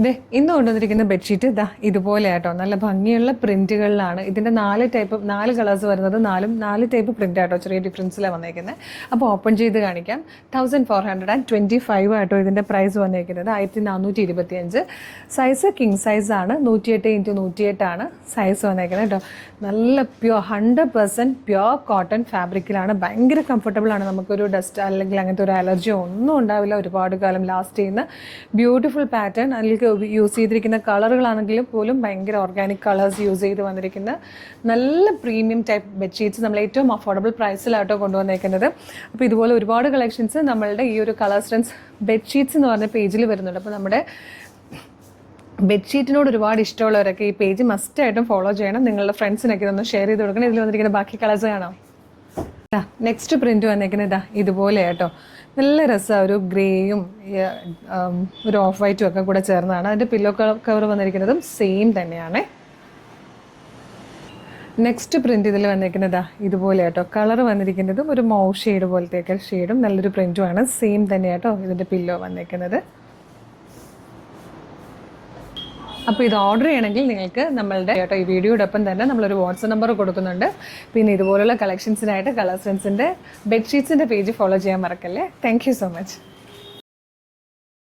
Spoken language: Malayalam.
ദേ ഇന്ന് കൊണ്ടുവന്നിരിക്കുന്ന ബെഡ്ഷീറ്റ് ഇതാ ഇതുപോലെ ആട്ടോ, നല്ല ഭംഗിയുള്ള പ്രിന്റുകളിലാണ്. ഇതിൻ്റെ 4 കളേഴ്സ് വരുന്നത്, നാല് ടൈപ്പ് പ്രിന്റ് ആട്ടോ, ചെറിയ ഡിഫറൻസിലാണ് വന്നേക്കുന്നത്. അപ്പോൾ ഓപ്പൺ ചെയ്ത് കാണിക്കാം. 1425 ആട്ടോ ഇതിൻ്റെ പ്രൈസ് വന്നേക്കുന്നത്, 1425. സൈസ് കിങ് സൈസ് ആണ്, 108x108 ആണ് സൈസ് വന്നേക്കുന്നത് കേട്ടോ. നല്ല 100% പ്യുവർ കോട്ടൺ ഫാബ്രിക്കിലാണ്. ഭയങ്കര കംഫർട്ടബിൾ ആണ്. നമുക്കൊരു ഡസ്റ്റ് അല്ലെങ്കിൽ അങ്ങനത്തെ ഒരു അലർജിയോ ഒന്നും ഉണ്ടാവില്ല. ഒരുപാട് കാലം ലാസ്റ്റ് ചെയ്യുന്ന ബ്യൂട്ടിഫുൾ പാറ്റേൺ. അതിൽ യൂസ് ചെയ്തിരിക്കുന്ന കളറുകളാണെങ്കിലും പോലും ഭയങ്കര ഓർഗാനിക് കളേഴ്സ് യൂസ് ചെയ്ത് വന്നിരിക്കുന്ന നല്ല പ്രീമിയം ടൈപ്പ് ബെഡ്ഷീറ്റ്സ് നമ്മൾ ഏറ്റവും അഫോർഡബിൾ പ്രൈസിലാട്ടോ കൊണ്ടുവന്നേക്കുന്നത്. അപ്പോൾ ഇതുപോലെ ഒരുപാട് കളക്ഷൻസ് നമ്മളുടെ ഈ ഒരു കളർ സ്ട്രെൻസ് ബെഡ്ഷീറ്റ്സ് എന്ന് പറഞ്ഞ പേജിൽ വരുന്നുണ്ട്. അപ്പോൾ നമ്മുടെ ബെഡ്ഷീറ്റിനോട് ഒരുപാട് ഇഷ്ടമുള്ളവരൊക്കെ ഈ പേജ് മസ്റ്റായിട്ടും ഫോളോ ചെയ്യണം. നിങ്ങളുടെ ഫ്രണ്ട്സിനൊക്കെ ഇതൊന്ന് ഷെയർ ചെയ്ത് കൊടുക്കണം. ഇതിൽ വന്നിരിക്കുന്ന ബാക്കി കളേഴ്സ് കാണാം. നെക്സ്റ്റ് പ്രിന്റ് വന്നിരിക്കുന്നത് ഇതുപോലെ കേട്ടോ. നല്ല രസമാണ്. ഒരു ഗ്രേയും ഒരു ഓഫ് വൈറ്റും ഒക്കെ കൂടെ ചേർന്നതാണ്. അതിൻ്റെ പില്ലോ കവർ വന്നിരിക്കുന്നതും സെയിം തന്നെയാണ്. നെക്സ്റ്റ് പ്രിന്റ് ഇതിൽ വന്നിരിക്കുന്നത് ഇതുപോലെ കേട്ടോ. കളർ വന്നിരിക്കുന്നതും ഒരു മൗ ഷെയ്ഡ് പോലത്തെയൊക്കെ ഷെയ്ഡും നല്ലൊരു പ്രിന്റുമാണ്. സെയിം തന്നെ കേട്ടോ ഇതിൻ്റെ പില്ലോ വന്നിരിക്കുന്നത്. അപ്പോൾ ഇത് ഓർഡർ ചെയ്യണമെങ്കിൽ നിങ്ങൾക്ക് നമ്മളുടെ കേട്ടോ ഈ വീഡിയോടൊപ്പം തന്നെ നമ്മളൊരു വാട്സപ്പ് നമ്പർ കൊടുക്കുന്നുണ്ട്. പിന്നെ ഇതുപോലുള്ള കളക്ഷൻസിനായിട്ട് കളർ സെൻസിൻ്റെ ബെഡ്ഷീറ്റ്സിൻ്റെ പേജ് ഫോളോ ചെയ്യാൻ മറക്കല്ലേ. Thank you so much.